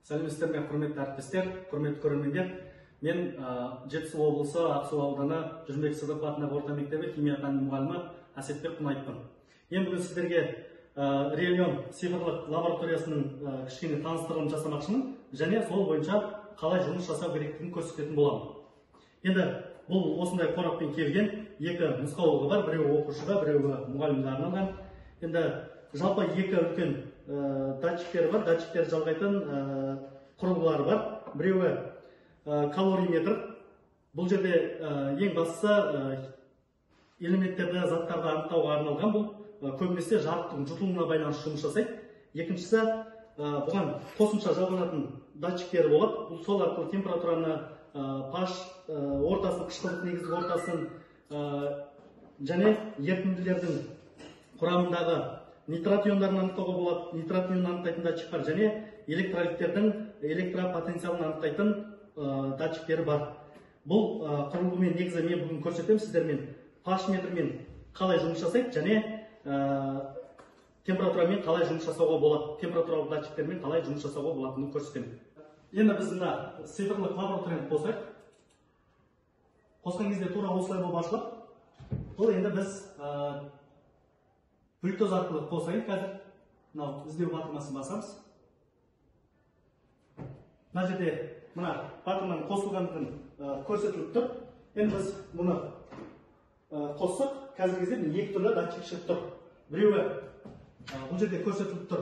Сәлеметсіздер ме, құрметті әріптестер, құрметті көрермендер. Мен Жетісу облысы Ақсу ауданы Жүрмек Сыдықов атындағы орта мектебі химия пәнінің мұғалімі Әсетбек Құнайыппын. Мен бүгін сіздерге Реалион цифрлық лабораториясының кішкене таныстырылымын жасамақшымын, және сол бойынша қалай жұмыс жасау керектігін көрсететін боламын. Енді бұл осындай қораппен келген екі нұсқаулығы бар, біреуі оқушыға, біреуі мұғалімге арналған. Енді жалпы екі үлкен датчиктер бар, датчиктер жалғайтын құрылғылары бар. Біреуі калориметр. Бұл жерде ең бастысы элементтерді, заттарды анықтауға арналған. Бұл көбінесе жарықтың жұтылуына байланысты жұмыс жасайды. Екіншісі бұған қосымша жалғанатын датчиктері болады. Бұл сол арқылы температураны, pH ортасын, қышқылдық негізгі ортасын және ерітінділердің құрамындағы нитрат иондарын анықтауға болады. Нитрат ионын анықтайтын датчик бар, және электролиттердің электропотенциалын анықтайтын датчиктері бар. Бұл құрылғымен негізі мен бүгін көрсетемін сіздермен pH метрмен қалай жұмыс жасайды, және температурамен қалай жұмыс жасауға болады, температуралық датчиктермен қалай жұмыс жасауға болатынын көрсетемін. Енді біз мына цифрлық лабораторияны қосайық. Қосқан кезде тура осылай болып ашылады. Бұл енді біз пультоз арқылы қосайық. Қазір мынау іздеу батырмасын басамыз. Мына жерде мына батырманың қосылғандығын көрсетіліп тұр. Енді біз мұны қоссақ, қазір кезде екі түрлі датчик шығып тұр. Біреуі бұл жерде көрсетіліп тұр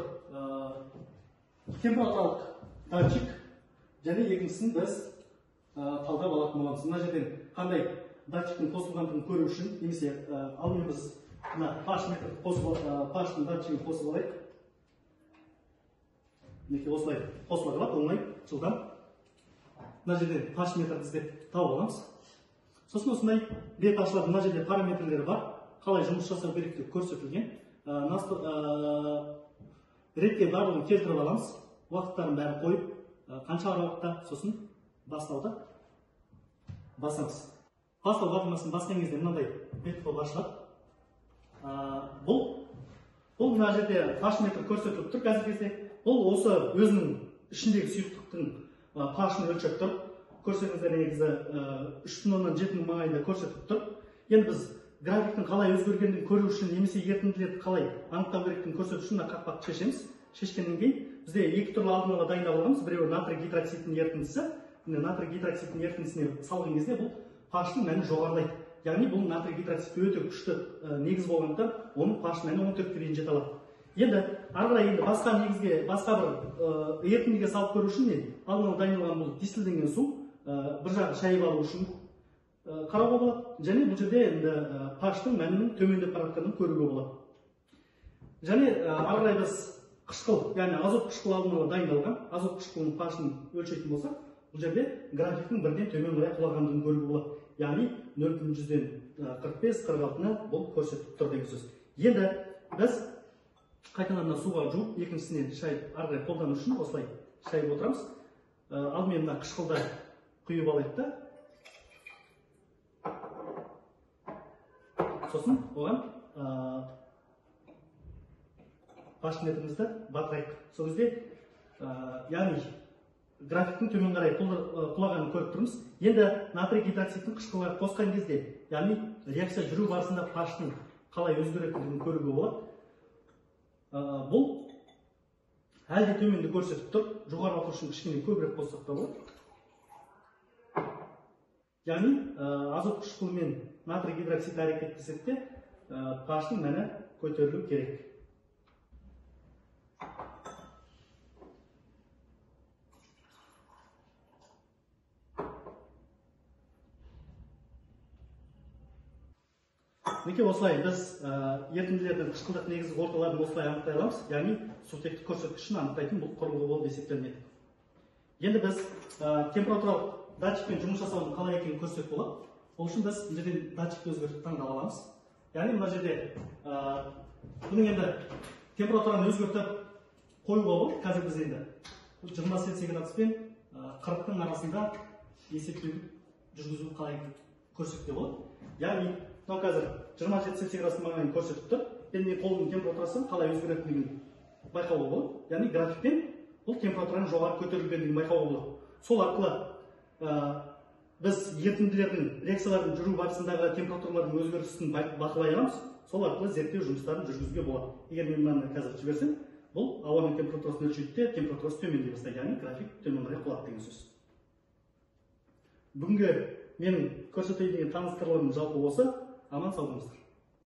температуралық датчик, және екіншісін біз талдап алатын боламыз. Мына жерден қандай датчиктің қосылғандығын көру үшін, немесе алдымен біз мына pH датчигін қосып алайық. Неке осылай қосыла қалады, оңай, жылдам. Мына жерден pH метрді іздеп тауып аламыз. Сосын осындай бет ашылады. Мына жерде параметрлері бар, қалай жұмыс жасау керектігі көрсетілген. Ретке барлығын келтіріп аламыз, уақыттарын бәрін қойып, қанша аралықта, сосын бастауды басамыз. Бастау батырмасын басқан кезде мынандай бет болып ашылады. Бұл мына жерде pH метр көрсетіліп тұр қазір кезде. Бұл осы өзінің ішіндегі сұйықтықтың pH-ын өлшеп тұр. Көрсетіңіздер, негізі 3,7 маңайында көрсетіп тұр. Енді біз графиктің қалай өзгергендігін көру үшін, немесе ерітінділерді қалай анықтау керектігін көрсету үшін қақпақты шешеміз. Шешкеннен кейін бізде екі түрлі алдын ала дайындап аламыз. Біреуі натрий гидроксидтің ерітіндісі. Натрий гидроксидтің ерітіндісіне салған кезде бұл pH-ның мәні жоғарылайды. Яғни бұл натрий гидроксид өте күшті негіз болғандықтан, оның pH мәні 14-ке дейін жете алады. Енді ары қарай енді басқа негізге, басқа бір ерітіндіге салып көру үшін алдын ала дайындалған бұл дистилденген су бір жағы шайып алу үшін қарауға болады, және бұл жерде енді pH-тың мәнінің төмендеп бара жатқанын көруге болады. Және ары қарай біз қышқыл, яғни азот қышқылы алдын ала дайындалған, азот қышқылының pH-ын өлшейтін болсақ, бұл жерде графиктің бірден төмен қарай құлағандығын көруге болады. Яғни 0,100-ден 45-46-ны бұл көрсетіп тұр деген сөз. Енді біз қайтадан суға жуып, екіншісінен шайып, ары қарай қолдану үшін осылай шайып отырамыз. Алдымен мына қышқылды құйып алайық та, сосын оған pH метрімізді батырайық. Сол кезде, яғни графиктің төмен қарай құлағанын көріп тұрмыз. Енді натрий гидроксидтің қышқылға қосқан кезде, яғни реакция жүру барысында pH-ның қалай өзгеретіндігін көруге болады. Бұл әлде төменді көрсетіп тұр, жоғары оқу үшін кішкене көбірек қоссақ та болады. Яғни азот қышқылымен натрий гидроксид әрекеттесекте pH-ның мәні көтерілу керек. Неке осылай біз ерітінділердің қышқылдық негізгі орталарын осылай анықтай аламыз, яғни сутектік көрсеткішін анықтайтын бұл құрылғы болып есептелінеді. Енді біз температуралық датчикпен жұмыс жасаудың қалай екенін көрсетіп болады. Ол үшін біз мына жерден датчикті өзгертіп таңдап аламыз. Яғни мына жерде бұның енді температураны өзгертіп қоюға болады. Қазір біз енді 20 Цельсий градус пен 40-тың арасында есептеуді жүргізу қалай көрсетуге болады. Яғни мынау қазір 27 Цельсий градус маңайын көрсетіп тұр. Енді қолымның температурасын қалай өзгеретіндігін байқауға болады. Яғни графикпен бұл температураның жоғары көтерілгендігін байқауға болады. Сол арқылы біз ерітінділердің реакциялардың жүру барысындағы температуралардың өзгерісін бақылай аламыз. Сол арқылы зерттеу жұмыстарын жүргізуге болады. Егер мен мынаны қазір жіберсем, бұл ауаның температурасын өлшейді де температурасы төмендей бастайды, яғни график төмен қарай құлады деген сөз. Бүгінгі менің көрсетейін деген таныстырылымым жалпы осы. Аман сау болыңыздар.